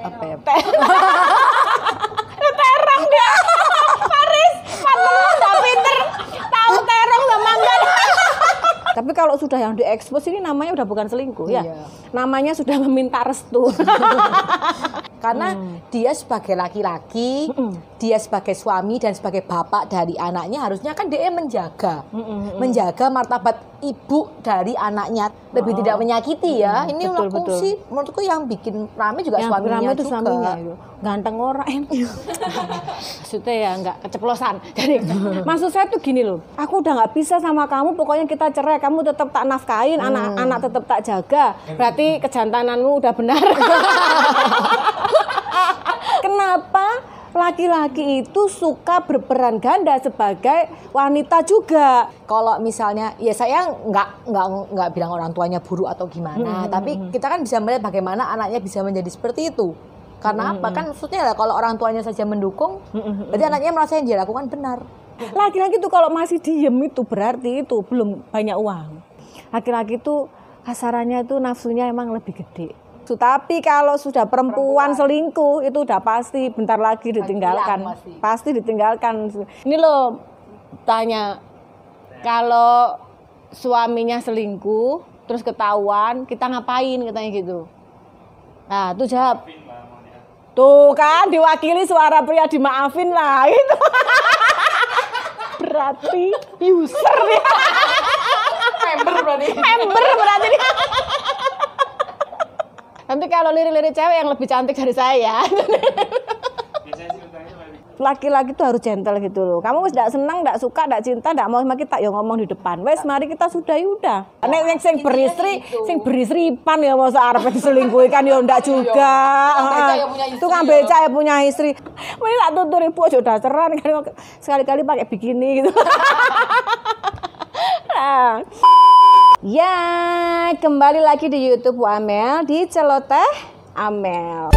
Apa ya? Terong dia. Paris, nggak pinter. Tahu terong sama enggak. Tapi kalau sudah yang diekspos ini namanya udah bukan selingkuh ya. Namanya sudah meminta restu. Karena dia sebagai laki-laki, dia sebagai suami dan sebagai bapak dari anaknya harusnya kan dia menjaga. Menjaga martabat ibu dari anaknya. Lebih tidak menyakiti ya. Ini betul. Sih menurutku yang bikin rame juga suaminya rame itu juga. Suaminya itu. Ganteng orang. Maksudnya ya nggak keceplosan. Jadi maksud saya tuh gini loh. Aku udah nggak bisa sama kamu, pokoknya kita cerai. Kamu tetap tak nafkahin, anak-anak tetap tak jaga. Berarti kejantananmu udah benar. Kenapa laki-laki itu suka berperan ganda sebagai wanita juga? Kalau misalnya, ya saya nggak bilang orang tuanya buruk atau gimana, tapi kita kan bisa melihat bagaimana anaknya bisa menjadi seperti itu. Karena apa? Kan maksudnya kalau orang tuanya saja mendukung, berarti anaknya merasa yang dia lakukan benar. Laki-laki itu kalau masih diem itu berarti itu belum banyak uang. Laki-laki itu kasarannya itu nafsunya emang lebih gede. Tapi kalau sudah perempuan selingkuh itu udah pasti bentar lagi ditinggalkan. Pasti ditinggalkan. Ini loh tanya, kalau suaminya selingkuh terus ketahuan kita ngapain katanya gitu. Nah tuh jawab. Tuh kan diwakili suara pria dimaafin lah gitu. Berarti user dia. Member berarti. Nanti kalau lirik-lirik cewek yang lebih cantik dari saya. Laki-laki tuh harus gentle gitu loh. Kamu wis ndak senang, ndak suka, ndak cinta, ndak mau sama kita ya ngomong di depan. Wes mari kita sudahi udah. Nek sing beristri-pan ya masa arep diselingkuhi kan ya ndak juga. Itu kan becak ya punya istri. Mending tak tutur ibu aja udah ceran kan sekali-kali pakai bikini gitu. Ya, kembali lagi di YouTube Bu Amel di Celoteh Amel.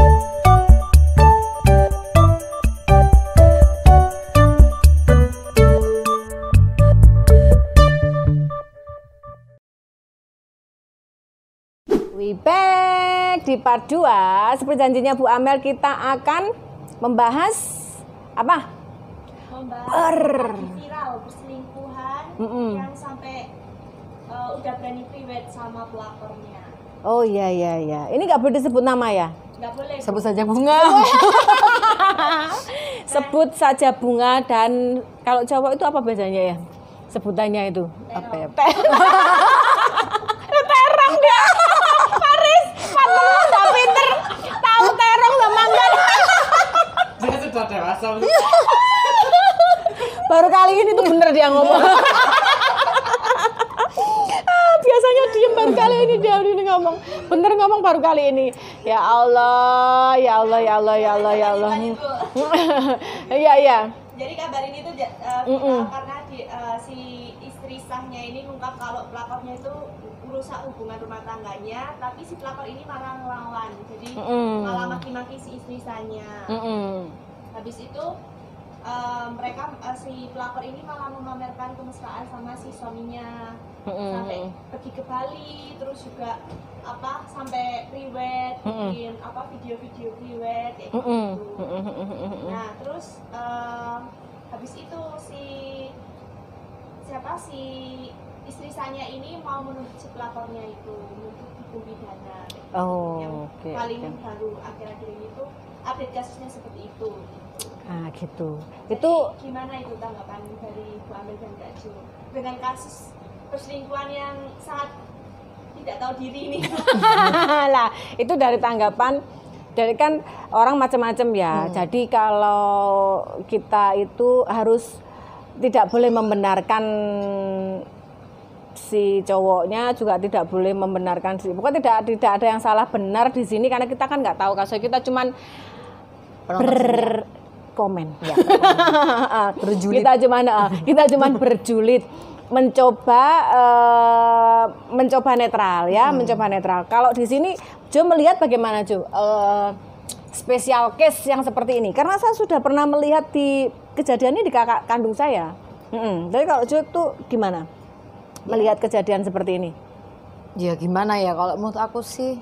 We back di part 2. Seperti janjinya Bu Amel, kita akan membahas apa? Membahas viral perselingkuhan yang sampai udah berani private sama pelapornya. Oh iya. Ini nggak boleh disebut nama ya? Nggak boleh. Sebut saja Bunga. Sebut saja Bunga. Dan kalau cowok itu apa bedanya ya? Sebutannya itu apa ya? Terong dia. Paris, nggak pinter. Tahu terong sama enggak? Saya sudah dewasa. Baru kali ini tuh bener dia ngomong. Biasanya diem, baru kali ini dia ngomong. Bener ngomong baru kali ini. Ya Allah. Iya. Jadi kabar ini tuh karena si istri sahnya ini ngungkap kalau pelapornya itu merusak hubungan rumah tangganya, tapi si pelapor ini malah ngelawan. Jadi malah maki-maki si istri sahnya. Habis itu si pelapor ini malah memamerkan kemesraan sama si suaminya, sampai pergi ke Bali, terus juga sampai priwet, bikin video-video priwet kayak gitu. Nah terus habis itu si istri saya ini mau menuntut si pelapornya itu menuntut hukum pidana. Paling baru akhir-akhir ini tuh update kasusnya seperti itu. Gitu. Jadi, itu gimana itu tanggapan dari Bu Amel dan Kak Jo dengan kasus perselingkuhan yang sangat tidak tahu diri ini? Lah, itu dari tanggapan dari kan orang macam-macam ya. Jadi kalau kita itu harus tidak boleh membenarkan si cowoknya, juga tidak boleh membenarkan pokoknya tidak ada yang salah benar di sini karena kita kan nggak tahu kasus, kita cuman komen ya. Berjulit. Kita cuman berjulit, mencoba netral ya, mencoba netral. Kalau di sini Jo melihat bagaimana Jo? Spesial case yang seperti ini karena saya sudah pernah melihat di kejadian ini di kakak kandung saya. Jadi kalau Jo tuh gimana melihat kejadian seperti ini? Ya gimana ya, kalau menurut aku sih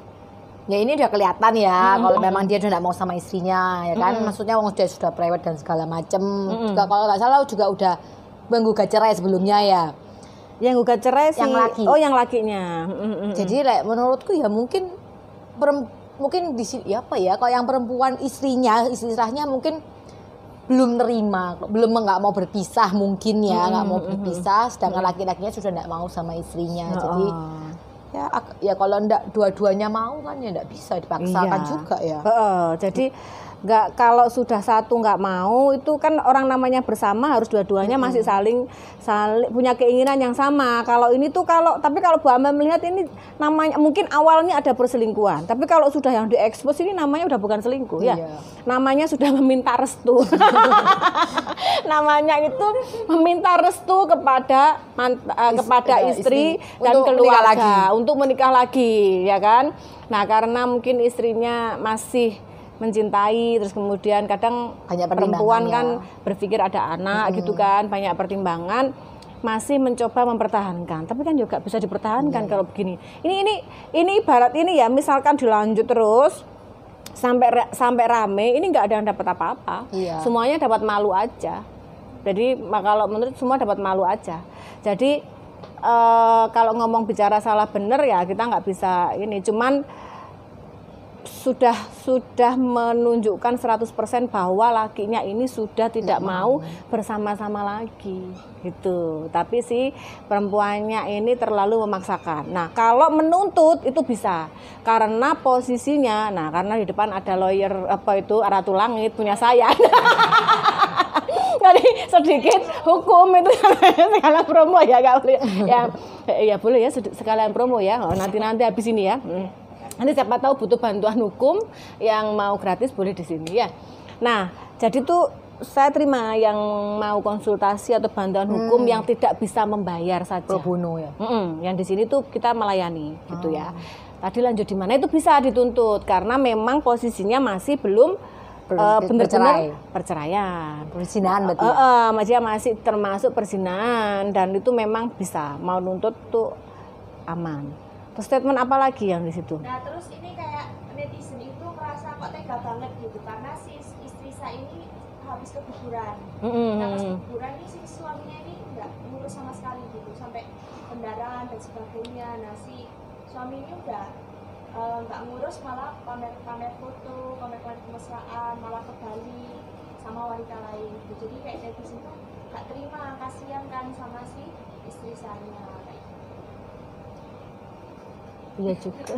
Ya ini udah kelihatan ya kalau memang dia udah nggak mau sama istrinya ya kan. Maksudnya wong sudah prewed dan segala macem. Juga kalau nggak salah juga udah menggugat cerai sebelumnya ya. Yang gugat cerai sih. Yang laki. Oh, yang lakinya. Jadi menurutku ya mungkin mungkin di sini ya apa ya, kalau yang perempuan istilahnya mungkin belum nerima, belum nggak mau berpisah mungkin ya, nggak mau berpisah, sedangkan laki-lakinya sudah nggak mau sama istrinya. Jadi ya kalau ndak dua-duanya mau kan ya ndak bisa dipaksakan juga ya. Jadi nggak, kalau sudah satu nggak mau itu kan orang namanya bersama harus dua-duanya masih saling punya keinginan yang sama. Kalau ini tuh tapi kalau Bu Amel melihat ini namanya mungkin awalnya ada perselingkuhan, tapi kalau sudah yang diekspos ini namanya udah bukan selingkuh ya. Namanya sudah meminta restu. Namanya itu meminta restu kepada istri dan keluarga untuk menikah lagi ya kan. Nah, karena mungkin istrinya masih mencintai, terus kemudian kadang banyak perempuan kan berpikir ada anak gitu kan, banyak pertimbangan, masih mencoba mempertahankan. Tapi kan juga bisa dipertahankan kalau begini. Ini ibarat ini ya, misalkan dilanjut terus sampai rame, ini nggak ada yang dapat apa-apa. Semuanya dapat malu aja. Jadi kalau menurut semua dapat malu aja. Jadi kalau ngomong bicara salah benar ya kita nggak bisa ini, cuman sudah menunjukkan 100% bahwa lakinya ini sudah tidak mau bersama-sama lagi gitu. Tapi si perempuannya ini terlalu memaksakan. Nah, kalau menuntut itu bisa karena posisinya, karena di depan ada lawyer Ratu Langit punya saya. Jadi sedikit hukum itu sekalian promo ya, nggak boleh ya boleh ya sekalian promo ya. Nanti habis ini ya. Nanti siapa tahu butuh bantuan hukum yang mau gratis boleh di sini ya. Nah, jadi tuh saya terima yang mau konsultasi atau bantuan hukum yang tidak bisa membayar saja. Pro bono ya. Yang di sini tuh kita melayani gitu ya. Tadi lanjut di mana itu bisa dituntut karena memang posisinya masih belum benar-benar perceraian. Perzinahan berarti. Masih termasuk perzinahan dan itu memang bisa mau nuntut tuh aman. Terus statement apa lagi yang di situ? Nah, terus ini kayak netizen itu merasa kok tega banget gitu karena si istri saya ini habis keguguran. Nah, pas keguguran ini si suaminya ini nggak ngurus sama sekali gitu sampai kendaraan dan sebagainya. Nah, si suami ini udah nggak ngurus, malah pamer foto, pamer kemesraan, malah ke Bali sama wanita lain. Gitu. Jadi kayak netizen tuh nggak terima, kasihan kan sama si istri saya. Iya juga.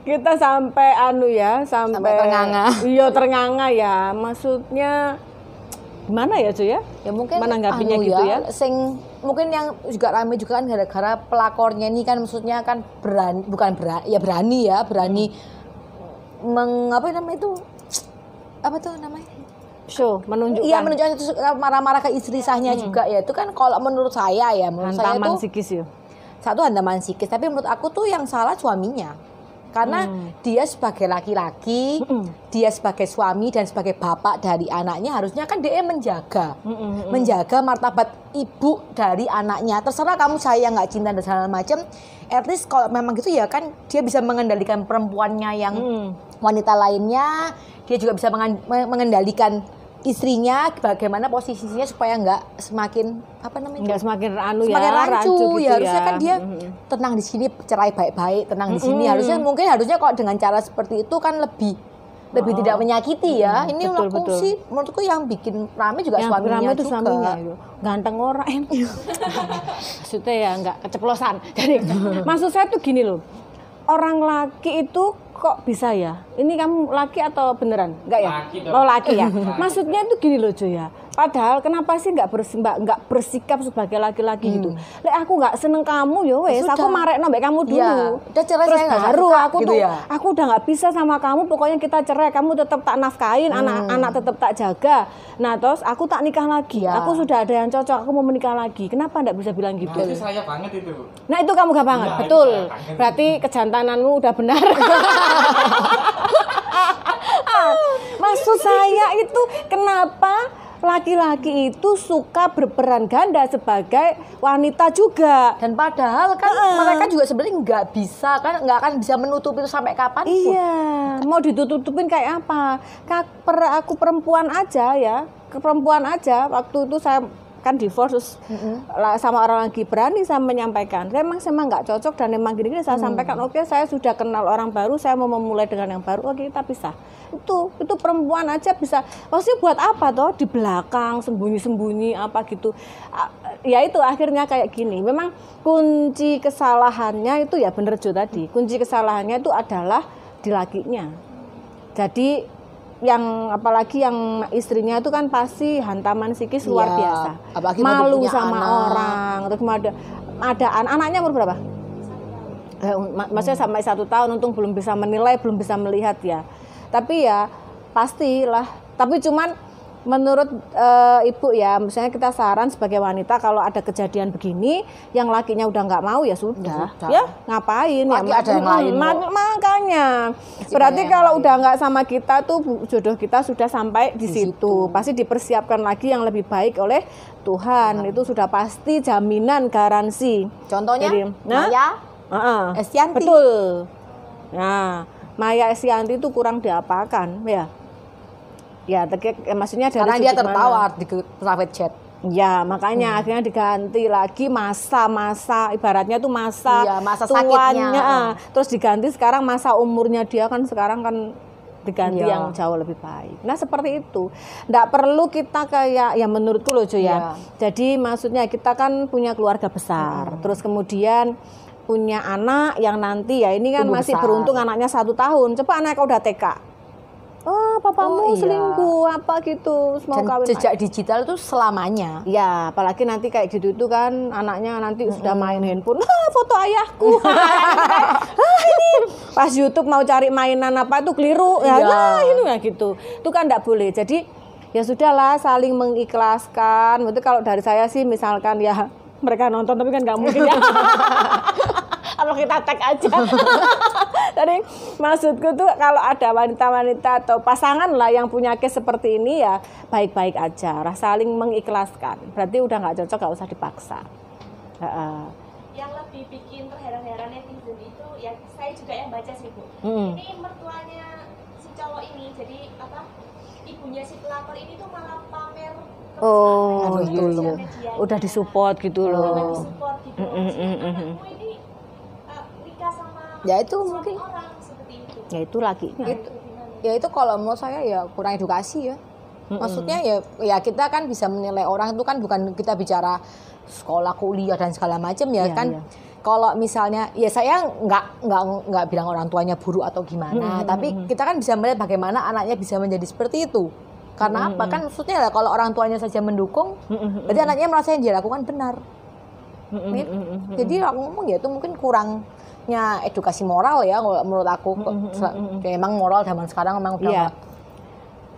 Kita sampai sampai ternganga. Iya, ternganga ya. Maksudnya gimana ya, Cuy ya? Ya mungkin menanggapinya gitu ya. Mungkin yang juga ramai juga kan gara-gara pelakornya ini kan maksudnya kan berani show menunjukkan. Iya, menunjukkan itu marah-marah ke istri sahnya juga ya. Itu kan kalau menurut saya ya, hantaman psikis ya. Satu hantaman psikis, tapi menurut aku tuh yang salah suaminya. Karena dia sebagai laki-laki, dia sebagai suami dan sebagai bapak dari anaknya harusnya kan dia menjaga. Menjaga martabat ibu dari anaknya. Terserah kamu sayang nggak cinta dan segala macam. At least kalau memang gitu ya kan dia bisa mengendalikan perempuannya yang wanita lainnya. Dia juga bisa mengendalikan istrinya bagaimana posisinya supaya nggak semakin nggak semakin rancu gitu ya. Harusnya kan dia tenang di sini, cerai baik-baik, tenang di sini. Harusnya kalau dengan cara seperti itu kan lebih tidak menyakiti ya. Ini menurutku yang bikin rame juga yang suaminya itu juga. Suaminya, ganteng orang. Maksudnya ya nggak keceplosan. Jadi maksud saya tuh gini loh, orang laki itu kok bisa ya? Ini kamu laki atau beneran? Enggak ya? Laki ya. Maksudnya itu gini loh, Joy ya. Padahal kenapa sih nggak bersikap sebagai laki-laki gitu? Lek aku nggak seneng kamu ya wes, aku marekno mbek kamu dulu. Ya, udah cerai, terus saya baru suka, aku gitu tuh ya. Aku udah nggak bisa sama kamu, pokoknya kita cerai, kamu tetap tak nafkahin, anak-anak tetap tak jaga. Nah, terus aku tak nikah lagi. Ya. Aku sudah ada yang cocok, aku mau menikah lagi. Kenapa nggak bisa bilang gitu? Nah, itu saya banget itu. Nah, itu kamu gak banget. Ya, betul. Berarti kejantananmu udah benar. Maksud saya itu kenapa laki-laki itu suka berperan ganda sebagai wanita juga. Dan padahal kan mereka juga sebenarnya nggak akan bisa menutup itu sampai kapan. Iya, mau ditutupin kayak apa? Aku perempuan aja ya, perempuan aja. Waktu itu saya kan divorce terus sama orang lagi berani saya menyampaikan. Saya memang nggak cocok dan memang gini-gini saya sampaikan. Oke, saya sudah kenal orang baru, saya mau memulai dengan yang baru. Oke, kita pisah. Itu perempuan aja bisa. Maksudnya buat apa toh di belakang sembunyi-sembunyi apa gitu. Ya itu akhirnya kayak gini. Memang kunci kesalahannya itu ya bener Jo tadi. Kunci kesalahannya itu adalah di lakinya. Jadi yang apalagi yang istrinya itu kan pasti hantaman psikis luar biasa. Malu sama orang. Terus ada anaknya umur berapa? Maksudnya sampai 1 tahun, untung belum bisa menilai, belum bisa melihat ya. Tapi ya pastilah. Tapi cuman menurut ibu ya, misalnya kita saran sebagai wanita kalau ada kejadian begini, yang lakinya udah nggak mau ya sudah, ya ngapain lagi ya? Ada yang lain. Makanya berarti kalau udah nggak sama kita tuh jodoh kita sudah sampai di situ. Pasti dipersiapkan lagi yang lebih baik oleh Tuhan. Itu sudah pasti jaminan garansi. Contohnya, jadi, Maya Estianti. Betul. Nah, Maya Estianti itu kurang diapakan ya. Ya, maksudnya dari karena dia tertawa di private chat. Ya, makanya akhirnya diganti lagi masa-masa, ibaratnya tuh masa sakitnya. Terus diganti sekarang masa umurnya dia kan sekarang kan diganti yang jauh lebih baik. Nah, seperti itu. Nggak perlu kita kayak, ya menurutku loh Jo ya. Jadi maksudnya kita kan punya keluarga besar. Terus kemudian punya anak yang nanti ya ini kan masih beruntung anaknya 1 tahun. Coba anaknya udah TK. Oh, papamu selingkuh apa gitu, mau kawin. Jejak digital itu selamanya. Ya, apalagi nanti kayak gitu itu kan anaknya nanti sudah main handphone, foto ayahku. Ini pas YouTube mau cari mainan apa itu keliru. Ya, ini ya gitu. Itu kan enggak boleh. Jadi ya sudahlah saling mengikhlaskan. Itu kalau dari saya sih misalkan ya mereka nonton tapi kan nggak mungkin ya. Kalau kita tag aja. Jadi maksudku tuh kalau ada wanita-wanita atau pasangan lah yang punya case seperti ini ya baik-baik aja, saling mengikhlaskan. Berarti udah nggak cocok, nggak usah dipaksa. Yang lebih bikin terheran-heran netizen itu ya saya juga yang baca sih Bu. Ini mertuanya si cowok ini, jadi apa ibunya si pelakor ini tuh malah pamer. Oh, gitu. Udah disupport gitu loh. Udah disupport gitu. Anakmu ini nikah sama ya itu mungkin orang seperti itu. Ya itu lakinya. Itu kalau menurut saya ya kurang edukasi ya. Maksudnya ya kita kan bisa menilai orang itu kan bukan kita bicara sekolah, kuliah dan segala macam ya kan. Iya. Kalau misalnya ya saya nggak bilang orang tuanya buruk atau gimana, tapi kita kan bisa melihat bagaimana anaknya bisa menjadi seperti itu. Karena apa? Kan maksudnya lah kalau orang tuanya saja mendukung, berarti anaknya merasa yang dia lakukan benar. Jadi aku ngomong ya itu mungkin kurangnya edukasi moral ya kalau menurut aku. Emang moral zaman sekarang memang udah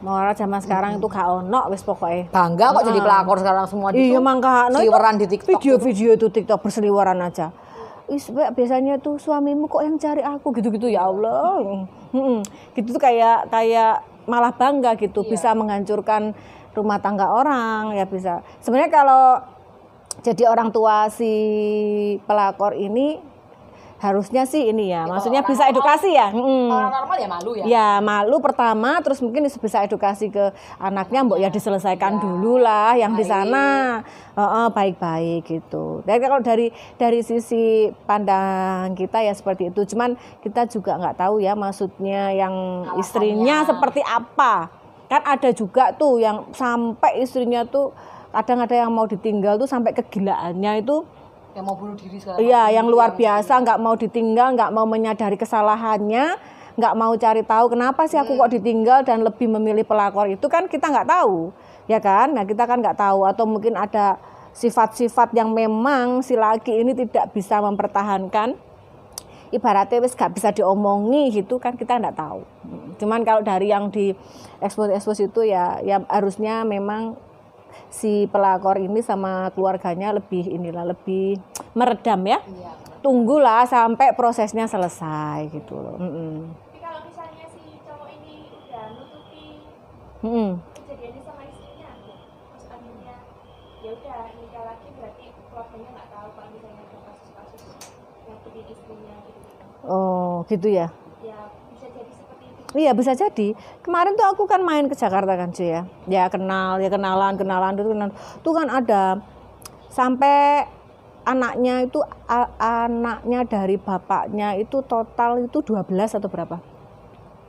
moral zaman sekarang itu gak ono wis pokoknya. Bangga kok jadi pelakor sekarang semua itu. Iya mangga seliweran di TikTok. Video-video itu TikTok berseliweran aja. Biasanya tuh suamimu kok yang cari aku gitu-gitu ya Allah. Gitu tuh kayak malah bangga gitu bisa menghancurkan rumah tangga orang ya bisa. Sebenarnya kalau jadi orang tua si pelakor ini harusnya sih ini ya, maksudnya bisa edukasi ya. Orang normal ya malu ya. Ya malu pertama, terus mungkin bisa edukasi ke anaknya, mbok ya diselesaikan dulu lah yang di sana baik-baik gitu. Dan kalau dari sisi pandang kita ya seperti itu, cuman kita juga nggak tahu ya maksudnya yang istrinya seperti apa. Kan ada juga tuh yang sampai istrinya tuh kadang ada yang mau ditinggal tuh sampai kegilaannya itu. Yang mau bunuh diri segala Iya, yang luar biasa, nggak mau ditinggal, nggak mau menyadari kesalahannya, nggak mau cari tahu kenapa sih aku kok ditinggal dan lebih memilih pelakor itu kan kita nggak tahu, ya kan? Nah kita kan nggak tahu atau mungkin ada sifat-sifat yang memang si laki ini tidak bisa mempertahankan, ibaratnya wis nggak bisa diomongi gitu kan kita nggak tahu. Cuman kalau dari yang di expose itu ya harusnya memang si pelakor ini sama keluarganya lebih meredam ya. Tunggulah sampai prosesnya selesai gitu loh. Tapi kalau misalnya si cowok ini udah nutupi kejadiannya sama istrinya, ya udah nikah lagi berarti keluarganya nggak tahu kalau misalnya ada kasus-kasus nyakitin istrinya gitu. Oh, gitu ya. Ya bisa jadi seperti itu. Iya, bisa jadi. Kemarin tuh aku kan main ke Jakarta kan, cuy ya. Ya kenalan itu kan ada sampai anaknya itu anaknya dari bapaknya itu total itu 12 atau berapa?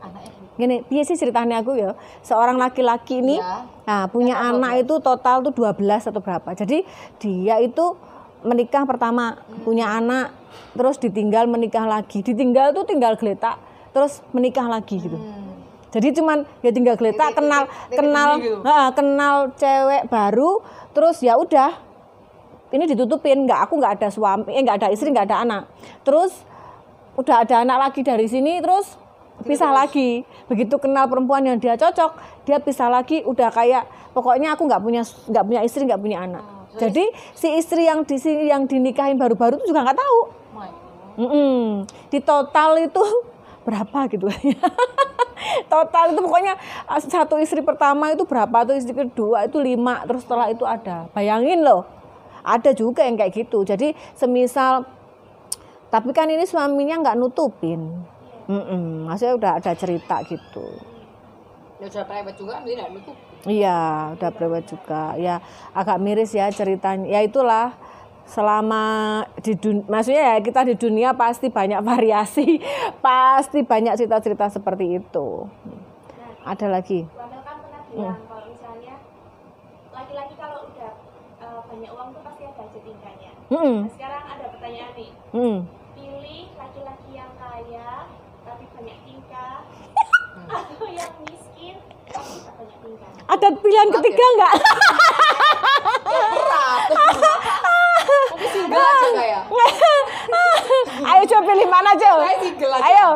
Anaknya Gini, piye sih ceritanya aku ya. Seorang laki-laki ini ya. nah, punya anak itu total tuh 12 atau berapa. Jadi dia itu menikah pertama, punya anak, terus ditinggal menikah lagi. Ditinggal tuh tinggal geletak, terus menikah lagi gitu. Jadi cuman ya tinggal geletak kenal cewek baru, terus ya udah ini ditutupin, aku nggak ada suami, nggak ada istri, nggak ada anak. Terus udah ada anak lagi dari sini, terus pisah lagi. Begitu kenal perempuan yang dia cocok, dia pisah lagi. Udah kayak pokoknya aku nggak punya istri, nggak punya anak. Jadi si istri yang di sini yang dinikahin baru-baru itu juga nggak tahu. Di total itu berapa gitu. Total itu pokoknya satu istri pertama itu berapa, tuh istri kedua itu 5, terus setelah itu ada. Bayangin loh. Ada juga yang kayak gitu. Jadi semisal, tapi kan ini suaminya nggak nutupin. Maksudnya udah ada cerita gitu. Ya sudah private juga, dia nggak nutup. Iya, udah private juga. Ya agak miris ya ceritanya. Ya itulah, selama maksudnya ya kita di dunia pasti banyak variasi, pasti banyak cerita-cerita seperti itu. Ada lagi. Wamel kan pernah bilang kalau misalnya laki-laki kalau udah banyak uang tuh pasti ada aja tingkahnya. Nah, sekarang ada pertanyaan nih. Pilih laki-laki yang kaya tapi banyak tingkah atau yang miskin tapi tak banyak tingkah. Ada pilihan ketiga nggak? Mungkin single aja nggak ya? Ayo coba pilih mana coba? Saya single aja. Ayo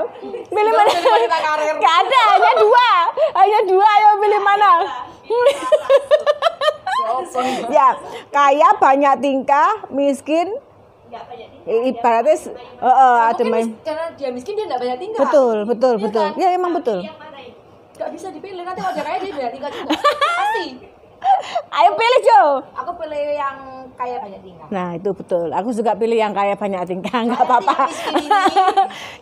pilih mana? Wanita karir. Nggak ada, hanya dua. Ayo pilih mana? Ya, kaya banyak tingkah, miskin Nggak banyak tingkah. ibaratnya ada main. Karena dia miskin dia nggak banyak tingkah. Betul. Kan? Ya emang betul. Yang mana ini? Nggak bisa dipilih, nanti kalau dia kaya dia banyak tingkah juga. Pasti. Ayo pilih Jo. Aku pilih yang kaya banyak tingkah. Nah itu betul. Aku juga pilih yang kaya banyak tingkah, nggak apa-apa.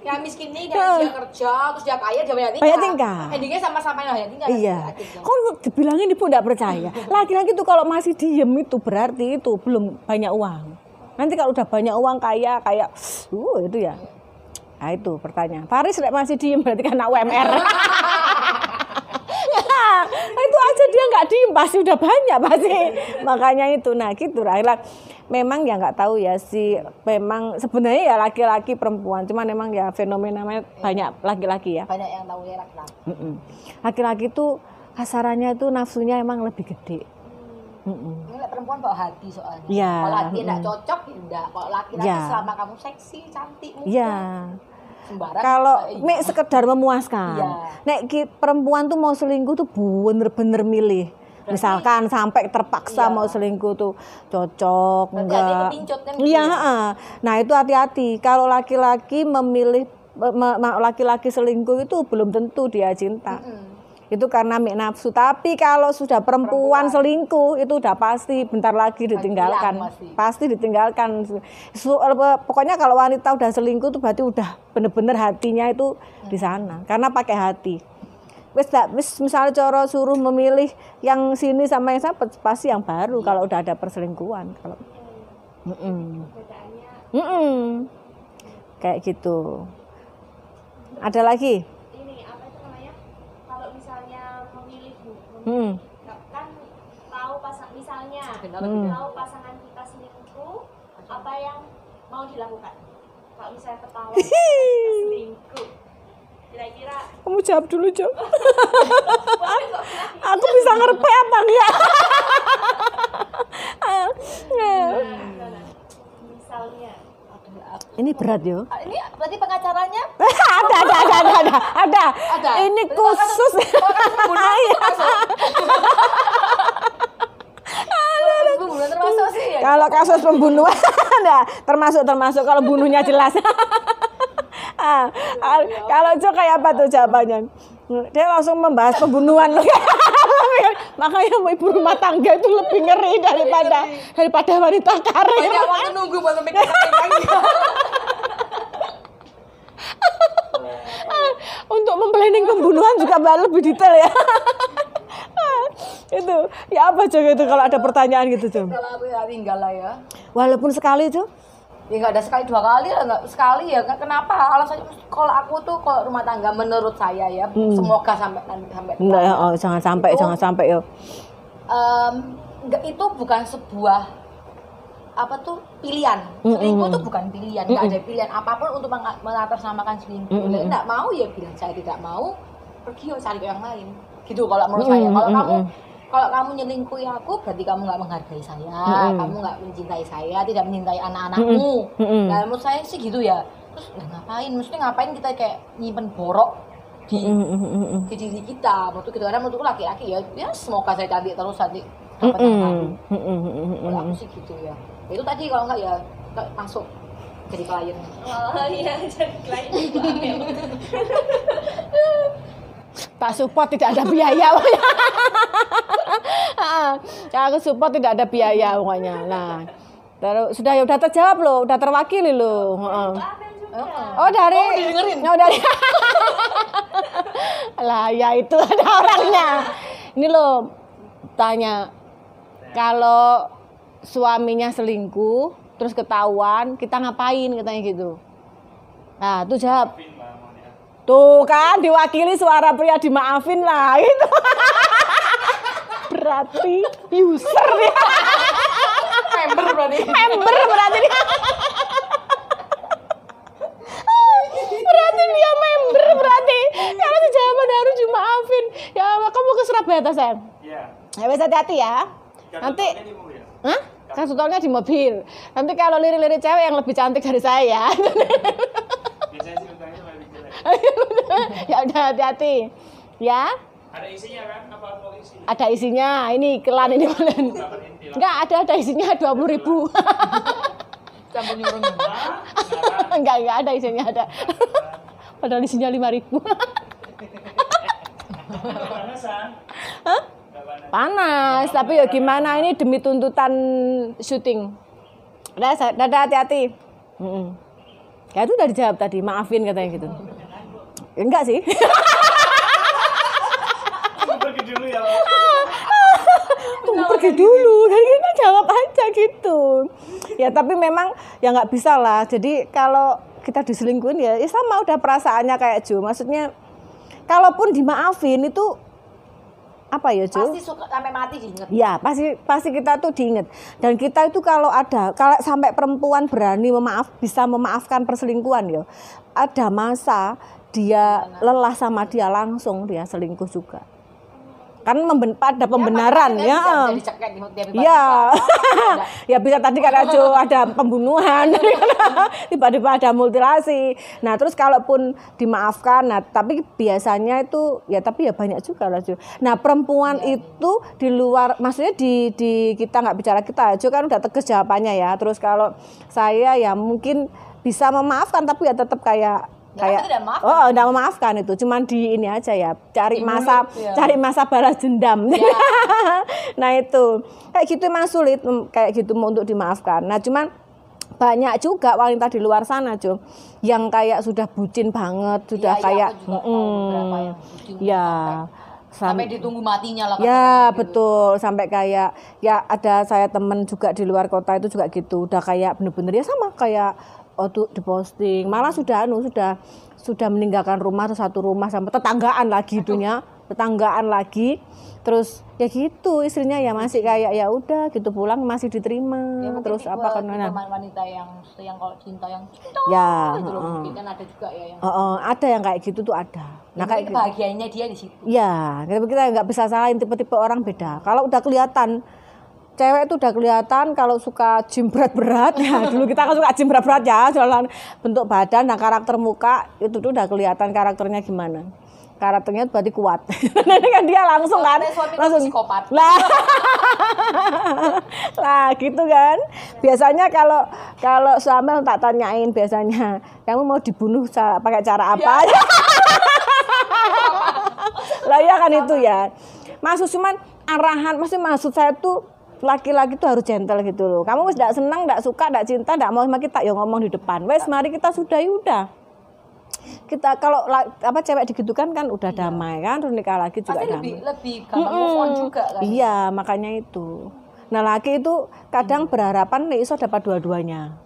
Yang miskin ini dia kerja, terus dia kaya dia banyak tingkah. Banyak tingkah. Endingnya sama-sama banyak tingkah. Iya. Kok dibilangin ibu nggak percaya? Laki-laki itu kalau masih diem itu berarti itu belum banyak uang. Nanti kalau udah banyak uang kaya itu ya. Nah itu pertanyaan. Faris masih diem berarti kan UMR. Itu aja dia nggak diem pasti udah banyak pasti. Makanya itu. Nah gitu lah. Memang ya nggak tahu ya sih. Memang sebenarnya ya laki-laki perempuan. Cuman memang ya fenomenanya banyak laki-laki ya. Banyak yang tahu ya laki-laki. Laki-laki tuh kasarannya tuh nafsunya emang lebih gede. Ini perempuan bawa hati soalnya. Ya. Kalau hati enggak cocok ya enggak. Kalau laki-laki Ya. selama kamu seksi, cantik, muda. Iya. Sembarang. Kalau mek sekedar memuaskan. Iya. Nek perempuan tuh mau selingkuh tuh bener-bener milih. Misalkan sampai terpaksa mau selingkuh tuh cocok berarti enggak. hati kepincut kan gitu Iya, ya? Nah, itu hati-hati. Kalau laki-laki memilih laki-laki selingkuh itu belum tentu dia cinta. Itu karena mik nafsu. Tapi kalau sudah perempuan selingkuh itu udah pasti bentar lagi ditinggalkan. Pasti ditinggalkan. Pokoknya kalau wanita udah selingkuh itu berarti udah bener-bener hatinya itu di sana. Karena pakai hati. Wis misalnya cara suruh memilih yang sini sama yang sana pasti yang baru kalau udah ada perselingkuhan. Kalau kayak gitu. Ada lagi? Ini apa itu namanya? Kalau misalnya memilih kan tahu misalnya tahu pasangan kita selingkuh, apa yang mau dilakukan? Kalau misalnya ketahuan selingkuh, kira-kira Kamu jawab dulu, Jo. Aku bisa ngerpe apa enggak? misalnya Ini berat, yo. Ini berarti pengacaranya Ada. Ini khusus. Pembunuhan termasuk sih ya. Kalau kasus pembunuhan, nah, termasuk kalau bunuhnya jelas. Kalau Jo kayak apa tuh jawabannya? Dia langsung membahas pembunuhan. Makanya ibu rumah tangga itu lebih ngeri daripada wanita karir. Banyak waktu nunggu buat memikirkan Untuk memplanning pembunuhan juga lebih detail ya. Itu ya apa Jom itu kalau ada pertanyaan gitu Jom? Kalau aku ya tinggal lah ya. Walaupun sekali Jom? Ya nggak ada sekali 2 kali lah, nggak sekali ya. Kenapa? Alasannya kalau aku tuh kalau rumah tangga menurut saya ya, semoga sampai. Enggak ya, jangan sampai ya. Enggak, itu bukan sebuah pilihan. Selingkuh itu bukan pilihan, nggak ada pilihan apapun untuk mengatasnamakan selingkuh. Nggak mau ya bilang saya tidak mau, pergi cari yang lain. Gitu kalau menurut saya. Kalau kamu nyelingkuhi aku, berarti kamu nggak menghargai saya, kamu nggak mencintai saya, tidak mencintai anak-anakmu. Nah, menurut saya sih gitu ya. Terus ngapain? Maksudnya ngapain kita kayak nyimpen borok di diri kita? Menurut gitu, karena menurutku laki-laki ya semoga saya cantik terus nanti dapat yang baru. Kalau aku sih gitu ya. Itu tadi kalau nggak ya masuk jadi klien. Oh iya, jadi klien juga. Tak support tidak ada biaya. Aku support tidak ada biaya pokoknya. Nah, udah terjawab loh, udah terwakili loh. Oh dari lah ya itu ada orangnya. Ini loh tanya, kalau suaminya selingkuh terus ketahuan kita ngapain katanya gitu. Nah tuh jawab. Tuh kan diwakili suara pria dimaafin lah gitu. Berarti user ya. Member berarti dia member berarti. Kalau jawaban harus dimaafin. Ya kamu ke Surabaya toh sayang? Iya. Ya wes hati-hati ya. Nanti kasih tolnya di mobil. Nanti kalau lirik-lirik cewek yang lebih cantik dari saya. Biasanya sih utangnya lebih jelek. Ya udah hati-hati. Ya. Ada isinya kan? Apa isi? Ada isinya. Ini iklan ini kalian. Enggak, ada isinya 20.000. campur nyurung. Enggak ada isinya ada. Padahal isinya 5.000. Panasan. Hah? Panas, tapi ya gimana, ini demi tuntutan syuting. Dadah hati-hati. Ya itu udah dijawab tadi, maafin katanya gitu. Enggak sih. Pergi dulu ya. Tunggu pergi dulu, jadi kita jawab aja gitu. Ya tapi memang ya nggak bisa lah. Jadi kalau kita diselingkuhin ya sama udah perasaannya kayak Jo. Maksudnya kalaupun dimaafin itu apa ya Jo? Pasti suka sampai mati diinget. Ya pasti kita tuh diinget. Dan kita itu kalau sampai perempuan berani bisa memaafkan perselingkuhan ya, ada masa dia lelah sama dia langsung dia selingkuh juga. Kan ada pembenaran ya. Ya bisa tadi kan ada pembunuhan, tiba-tiba ada mutilasi. Nah terus kalaupun dimaafkan, nah tapi biasanya itu ya tapi ya banyak juga lah Jo. Nah perempuan itu di luar, maksudnya di kita nggak bicara kita, Jo kan udah tegas jawabannya ya. Terus kalau saya ya mungkin bisa memaafkan tapi ya tetap kayak enggak memaafkan itu, cuman di ini aja ya, cari masa balas dendam. Nah itu kayak gitu emang sulit kayak gitu untuk dimaafkan. Nah cuman banyak juga wanita di luar sana Jo yang kayak sudah bucin banget, sudah kayak sampai ditunggu matinya lah. Ya betul, sampai kayak ya ada saya temen juga di luar kota itu juga gitu, udah kayak bener-bener ya sama kayak tuh diposting, malah sudah meninggalkan rumah atau satu rumah sampai tetanggaan lagi, terus ya gitu istrinya ya masih kayak ya udah gitu pulang masih diterima ya, terus apa karena wanita yang kalau cinta ya gitu loh, mungkin kan ada juga ya yang ada yang kayak gitu tuh ada. Nah kayak kebahagiaannya dia di situ. Ya kita nggak bisa salahin, tipe-tipe orang beda. Kalau udah kelihatan cewek itu udah kelihatan kalau suka gym berat-berat ya, dulu kita kan suka gym berat-berat ya, jalan bentuk badan dan karakter muka itu tuh udah kelihatan karakternya gimana. Karakternya berarti kuat. Nanti kan dia langsung psikopat. Lah gitu kan. Biasanya kalau suami tak tanyain biasanya, kamu mau dibunuh pakai cara apa? Lah ya kan itu ya. Maksud cuman arahan, maksud saya tuh laki-laki tuh harus gentle gitu loh. Kamu wis ndak senang, ndak suka, ndak cinta, ndak mau sama kita, ya ngomong di depan. Wes mari kita sudahi udah. Kita kalau cewek digitukan kan udah damai kan, terus nikah lagi juga pasti damai. lebih gampang move on juga kan. Iya, makanya itu. Nah, laki itu kadang berharapan nek iso dapat dua-duanya.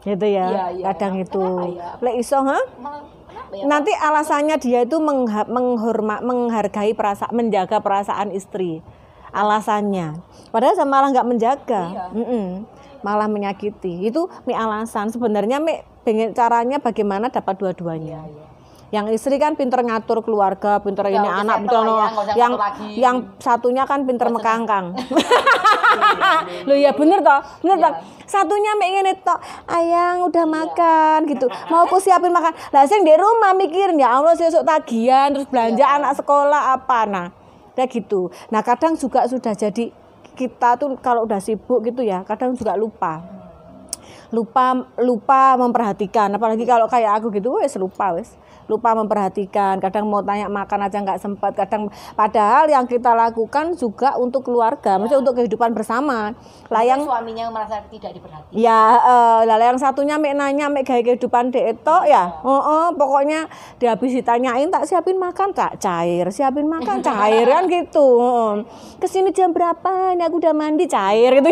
Gitu ya. Iya. Kadang itu. Ya? Lek iso, Kenapa ya? nanti alasannya dia itu menghargai perasaan, menjaga perasaan istri. Alasannya. Padahal malah nggak menjaga. Iya. Malah menyakiti. Itu alasan. Sebenarnya pengen caranya bagaimana dapat dua-duanya. Iya. Yang istri kan pinter ngatur keluarga, pinter Ya, ini udah anak, settle pinter lah ya, yang satunya kan pinter mekangkang. Loh ya bener toh, Satunya ngene tok, ayang udah makan gitu. Mau aku siapin makan. Lah sing di rumah mikir ya Allah sesuk tagihan terus belanja anak sekolah apa nah. Kayak gitu. Nah, kadang juga sudah jadi kita tuh kalau udah sibuk gitu ya, kadang juga lupa memperhatikan, apalagi kalau kayak aku gitu lupa memperhatikan, kadang mau tanya makan aja nggak sempat, kadang padahal yang kita lakukan juga untuk keluarga, maksudnya untuk kehidupan bersama. Lah yang suaminya merasa tidak diperhatikan. Ya, yang satunya nanya gawe kehidupan dek itu ya. Pokoknya dia habis ditanyain tak siapin makan tak cair, siapin makan cair kan gitu. Kesini jam berapa? Ini aku udah mandi cair gitu.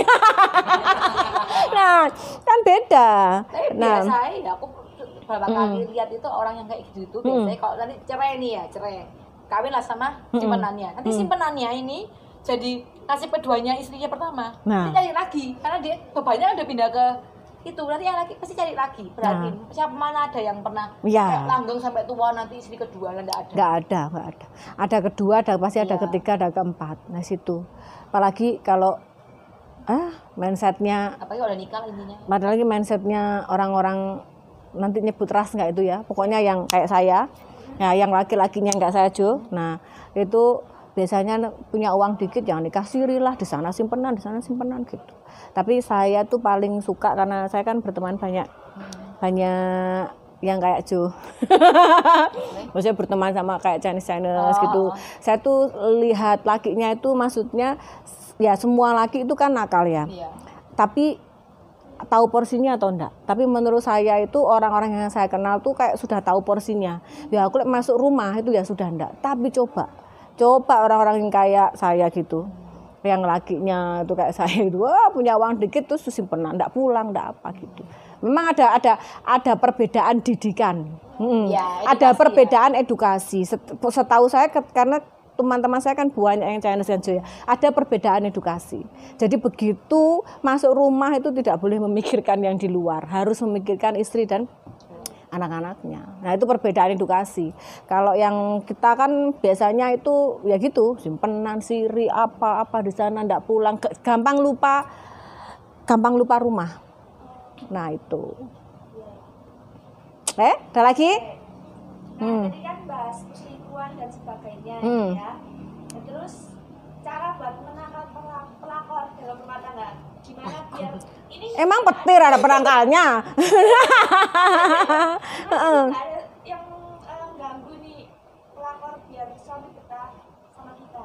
Nah, kan beda. Tapi biasa ya aku beberapa kali lihat itu orang yang kayak gitu biasanya kalau nanti cerai kawin lah sama simpenannya, nanti simpenannya ini jadi kasih keduanya istrinya pertama, nanti cari lagi karena dia bebannya udah pindah ke itu, nanti yang lagi pasti cari lagi, berarti siapa mana ada yang pernah kayak langgeng sampai tua nanti istri kedua, nggak ada. Ada kedua, pasti ada ketiga, ada keempat. Nah situ apalagi kalau mindsetnya apalagi kalau udah nikah intinya, padahal lagi mindsetnya orang-orang nanti nyebut ras nggak itu ya, pokoknya yang kayak saya ya, yang laki-lakinya nggak saya Jo. Nah itu biasanya punya uang dikit yang dikasih rilah, di sana simpenan gitu. Tapi saya tuh paling suka karena saya kan berteman banyak yang kayak Jo. Maksudnya berteman sama kayak Chinese gitu. Saya tuh lihat lakinya itu maksudnya ya semua laki itu kan nakal ya. Tapi tahu porsinya atau enggak. Tapi menurut saya itu orang-orang yang saya kenal tuh kayak sudah tahu porsinya. Ya aku masuk rumah itu ya sudah enggak. Tapi coba orang-orang yang kayak saya gitu. Yang lakinya itu kayak saya itu, punya uang dikit terus simpenan, enggak pulang, enggak apa gitu. Memang ada perbedaan didikan. Ada perbedaan edukasi. Setahu saya karena teman-teman saya kan banyak yang Chinese dan Joya. Ada perbedaan edukasi. Jadi begitu masuk rumah itu tidak boleh memikirkan yang di luar, harus memikirkan istri dan anak-anaknya. Nah itu perbedaan edukasi. Kalau yang kita kan biasanya itu ya gitu, simpenan, siri, apa di sana ndak pulang, gampang lupa rumah. Nah itu. Ada lagi? Tadi kan bahas perselingkuhan dan sebagainya ya. Nah, terus cara buat menangkal pelakor dalam rumah tangga gimana biar ini emang petir ada penangkalnya. ada yang ganggu nih pelakor biar suami betah sama kita.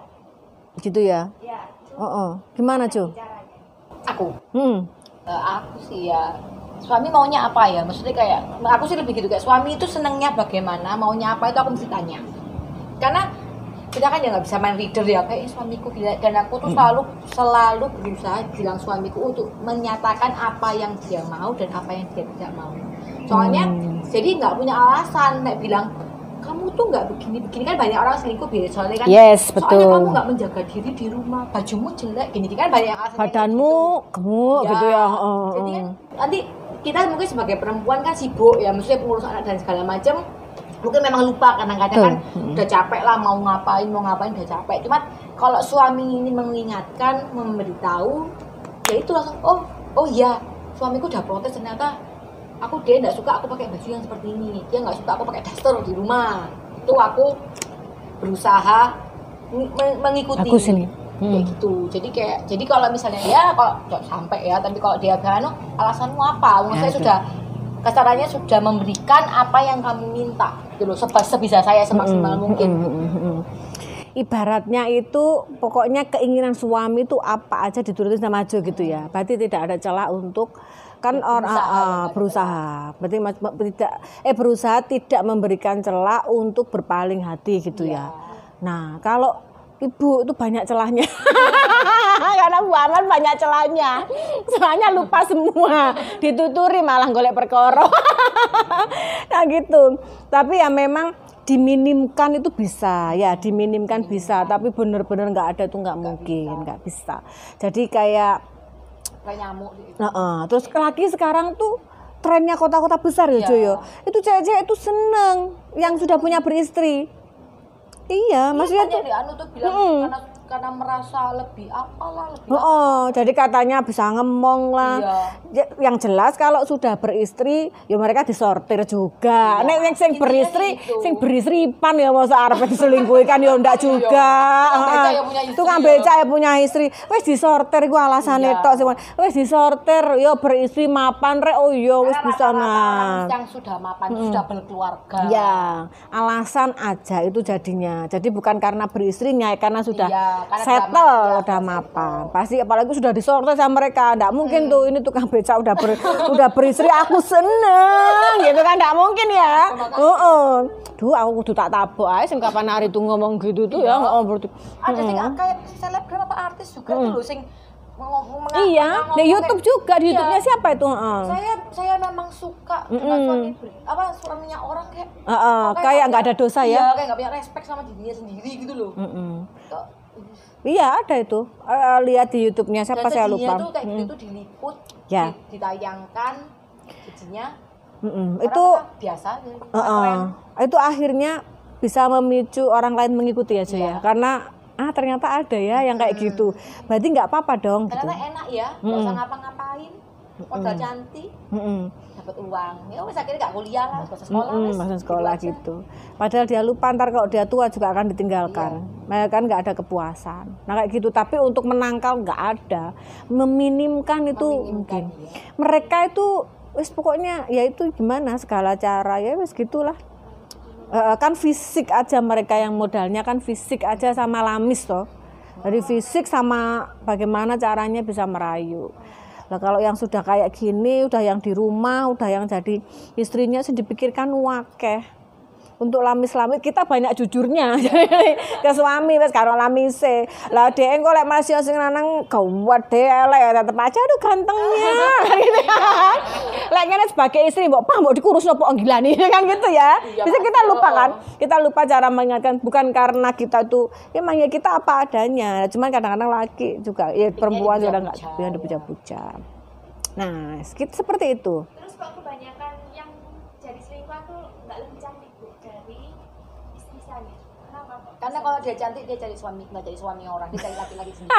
Gitu ya? Ya. Gimana Jo? Caranya. aku sih ya suami maunya apa ya, maksudnya kayak aku sih lebih gitu, kayak suami itu senangnya bagaimana, maunya apa itu aku mesti tanya, karena kita kan ya nggak bisa main leader ya kayak suamiku gila, dan aku tuh selalu berusaha bilang suamiku untuk menyatakan apa yang dia mau dan apa yang dia tidak mau, soalnya jadi nggak punya alasan kayak bilang kamu tuh nggak begini kan, banyak orang selingkuh biasa soalnya kan, soalnya kamu nggak menjaga diri di rumah, bajumu jelek gini kan, banyak alasan badanmu gemuk gitu ya. Jadi kan nanti kita mungkin sebagai perempuan kan sibuk ya, maksudnya pengurus anak dan segala macam, mungkin memang lupa kadang-kadang kan udah capek lah mau ngapain udah capek. Cuma kalau suami ini mengingatkan, memberitahu, ya itu langsung oh iya suamiku udah protes, ternyata dia nggak suka aku pakai baju yang seperti ini, dia nggak suka aku pakai daster di rumah. Itu aku berusaha mengikuti. Aku sini. Kayak gitu. Jadi kalau misalnya ya kalau sampai ya, tapi kalau dia bilang alasanmu apa? Saya sudah kasarannya sudah memberikan apa yang kamu minta gitu loh, sebisa saya semaksimal mungkin. ibaratnya itu pokoknya keinginan suami itu apa aja diturutin sama Jo gitu ya. Berarti tidak ada celah untuk kan orang berusaha. Berarti berusaha tidak memberikan celah untuk berpaling hati gitu ya. Nah, kalau ibu itu banyak celahnya. Karena Bu Aman banyak celahnya. Celahnya lupa semua. Dituturi malah golek perkara. Nah gitu. Tapi ya memang diminimkan itu bisa. Ya diminimkan bisa. Tapi benar-benar nggak ada itu nggak mungkin. Nggak bisa. Jadi kayak nyamuk gitu. Terus laki sekarang tuh trennya kota-kota besar ya Joyo. Itu cewek-cewek itu seneng yang sudah punya beristri. Iya, maksudnya tuh tuh bilang karena merasa lebih apalah lebih jadi katanya bisa ngemong lah. Yang jelas kalau sudah beristri ya mereka disortir juga. Nek yang sing beristri, sing beristripan ya masa arep diselingkuhi kan ya ndak juga. Tukang becak ya punya istri. Wis disortir ku alasane tok sing wis disortir ya beristri mapan rek wis bisa nah. Yang sudah mapan sudah berkeluarga. Ya, alasan aja itu jadinya. Jadi bukan karena beristrinya karena sudah settle udah mapan. Pasti apalagi sudah disortir sama mereka. Enggak mungkin tuh ini tukang becak udah beristri aku seneng gitu kan enggak mungkin ya. Duh aku kudu tak tabok ae sing kapan hari tuh ngomong gitu tuh ya enggak berarti. Ada sing kayak selebgram apa artis juga tuh loh sing iya, di YouTube juga, di YouTube-nya siapa itu? Saya memang suka dengan suaminya orang kayak nggak ada dosa ya? Iya, kayak nggak punya respect sama dirinya sendiri gitu loh. Iya ada itu, lihat di YouTube-nya siapa saya lupa. Tuh kayak gitu diliput, ditayangkan, jadinya itu biasa aja. Itu akhirnya bisa memicu orang lain mengikuti aja ya, karena ternyata ada ya yang kayak gitu. Berarti nggak apa-apa dong. Ternyata gitu. enak ya, nggak usah ngapa-ngapain, modal cantik, dapat uang. Ya wes akhirnya nggak kuliah lah, masuk sekolah. Masuk sekolah gitu. Padahal dia lupa ntar kalau dia tua juga akan ditinggalkan. Nah kan nggak ada kepuasan. Nah kayak gitu. Tapi untuk menangkal nggak ada. Meminimkan itu mungkin. Ya. Mereka itu wes pokoknya ya itu gimana segala cara ya wes gitulah. Kan fisik aja mereka yang modalnya kan fisik aja sama lamis toh. Dari fisik sama bagaimana caranya bisa merayu. Nah kalau yang sudah kayak gini, udah yang di rumah, udah yang jadi istrinya sih dipikirkan wakeh. Untuk lamis-lamis kita banyak jujurnya ke suami wes karo lamise. Lah dhek engko lek masih sing lanang gawat dhek elek tetep aja aduh gantengnya gitu kan. Lek ngene sebagai istri mbok dikurus opo gilani kan gitu ya. Bisa kita lupa kan? Kita lupa cara mengingatkan bukan karena kita tuh emang ya kita apa adanya. Cuman kadang-kadang laki juga ya perempuan juga enggak yang dipuja-puja. Nah, seperti itu. Terus kok kebanyakan yang jadi selingkuhan tuh enggak lebih cantik dari istri-istrinya. Kenapa kok? Karena kalau dia cantik dia cari suami, nggak cari suami orang, dia cari laki-laki sendiri.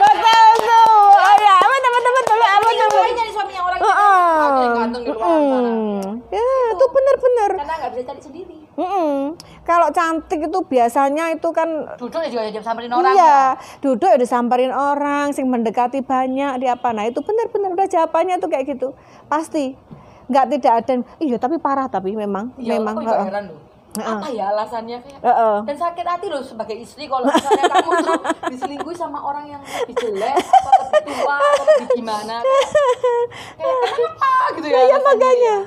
Betul tuh. Oh ya, betul. Dia cari suaminya orang itu. Akhirnya gantung di luar sana. Ya, itu benar-benar. Karena nggak bisa cari sendiri. Kalau cantik itu biasanya itu kan duduk ya juga samperin orang. Iya, duduk ya disamperin orang, sing mendekati banyak di apa. Nah, itu benar-benar udah jawabannya tuh kayak gitu. Pasti. Nggak tidak ada. Iya, tapi parah tapi memang. Aku juga heran loh. Apa ya alasannya kayak dan sakit hati loh sebagai istri kalau misalnya kamu tuh diselingkuhi sama orang yang lebih jelek atau lebih tua atau lebih gimana kayak kenapa gitu ya. Iya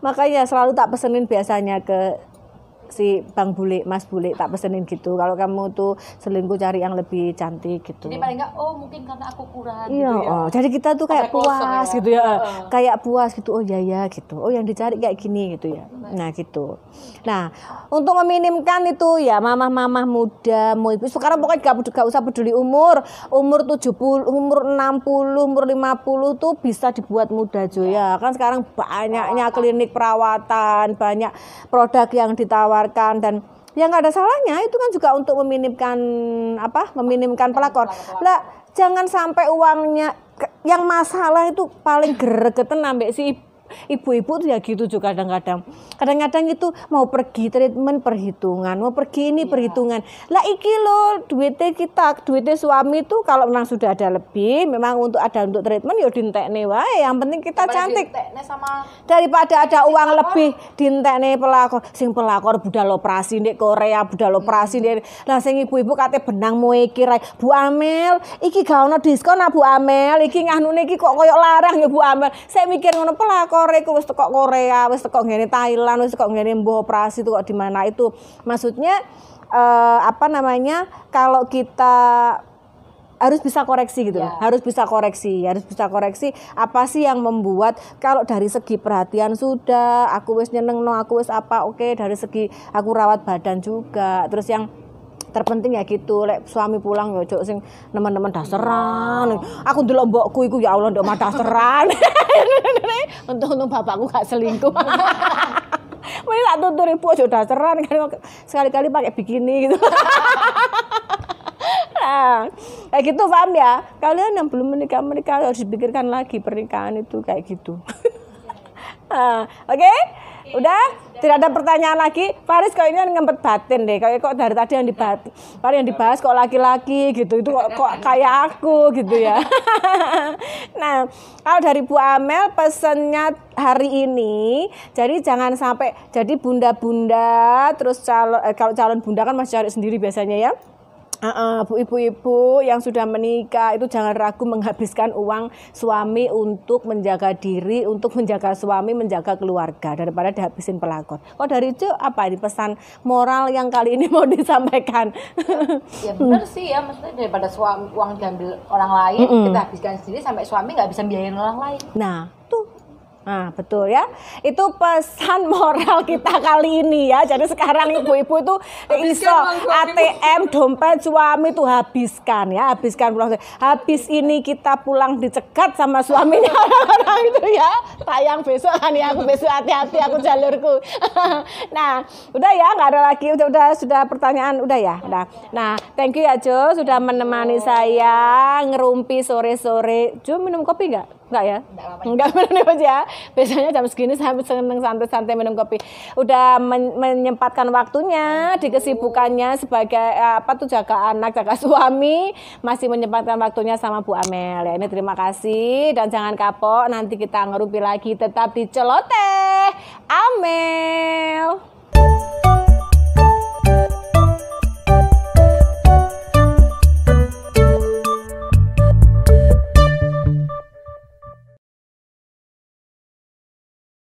makanya selalu tak pesenin biasanya ke si Bang Bule, Mas Bule tak pesenin gitu. Kalau kamu tuh selingkuh cari yang lebih cantik gitu. Jadi paling enggak mungkin karena aku kurang iya, gitu ya. Jadi kita tuh kayak puas gitu ya. Kayak puas gitu. Oh ya gitu. Oh yang dicari kayak gini gitu ya. Nah gitu. Nah, untuk meminimkan itu ya mamah-mamah muda, mau ibu sekarang pokoknya gak usah peduli umur 70, umur 60, umur 50 tuh bisa dibuat muda Jo ya. Kan sekarang banyaknya klinik perawatan, banyak produk yang ditawarkan dan yang nggak ada salahnya itu kan juga untuk meminimkan pelakor. Lah jangan sampai uangnya yang masalah itu paling gregetan ambek si Ibu-ibu tuh ya gitu juga kadang-kadang. Kadang-kadang itu mau pergi treatment perhitungan, mau pergi ini perhitungan. Lah iki lo duitnya suami tuh kalau memang sudah ada lebih, memang untuk treatment ya dintekne wae. Yang penting kita cantik. Daripada ada uang lebih dintekne pelakor. Sing pelakor budal operasi ndek Korea, budal operasi ndek. Lah sing ibu-ibu kate benang moe iki rae. Bu Amel, iki gak ono diskon Bu Amel. Iki nganune iki kok koyo larang ya Bu Amel. Saya mikir ngono pelakor iku wis teko Korea, wis teko ngene Thailand, wis teko ngene mbuh operasi tuh kok di mana itu. Maksudnya kalau kita harus bisa koreksi gitu loh. Harus bisa koreksi apa sih yang membuat kalau dari segi perhatian sudah aku wis nyenengno, aku wis apa oke, dari segi aku rawat badan juga. Terus yang terpenting ya gitu, lek suami pulang ya cok sing nemen-nemen daseran. Aku ndelok mbokku iku ya Allah ndok mah daseran. Untung bapakku gak selingkuh. Mending tak tutur ibu aja daseran kan sekali-kali pakai bikini gitu. Nah, kayak gitu paham ya? Kalian yang belum menikah harus dipikirkan lagi pernikahan itu kayak gitu. Oke? Udah? Tidak ada pertanyaan lagi. Faris kok ini ngempet batin deh. Kok dari tadi yang dibahas kok laki-laki gitu. Itu kok kayak aku gitu ya. Nah, kalau dari Bu Amel pesennya hari ini, jadi jangan sampai jadi bunda-bunda terus kalau calon bunda kan masih cari sendiri biasanya ya. Ibu-ibu yang sudah menikah itu jangan ragu menghabiskan uang suami untuk menjaga diri, untuk menjaga suami, menjaga keluarga daripada dihabisin pelakor. Kok dari itu apa ini pesan moral yang kali ini mau disampaikan? Ya benar sih ya, maksudnya daripada uang diambil orang lain, kita habiskan sendiri sampai suami nggak bisa biayain orang lain. Nah, tuh. Nah, betul ya. Itu pesan moral kita kali ini ya. Jadi sekarang ibu-ibu itu iso ATM dompet suami tuh habiskan ya, habiskan pulang. Habis ini kita pulang dicegat sama suaminya orang-orang itu ya. Tayang besok kan ya, aku besok hati-hati aku jalurku. Nah, udah ya, nggak ada lagi. Sudah pertanyaan udah ya. Udah. Nah, thank you ya Jo sudah menemani saya ngerumpi sore-sore. Jo minum kopi nggak? Enggak ya? Enggak minum aja. Biasanya jam segini saya seneng santai-santai minum kopi. Udah menyempatkan waktunya di kesibukannya sebagai jaga anak, jaga suami, masih menyempatkan waktunya sama Bu Amel. Ya, ini terima kasih dan jangan kapok, nanti kita ngerupi lagi tetap di Celoteh Amel.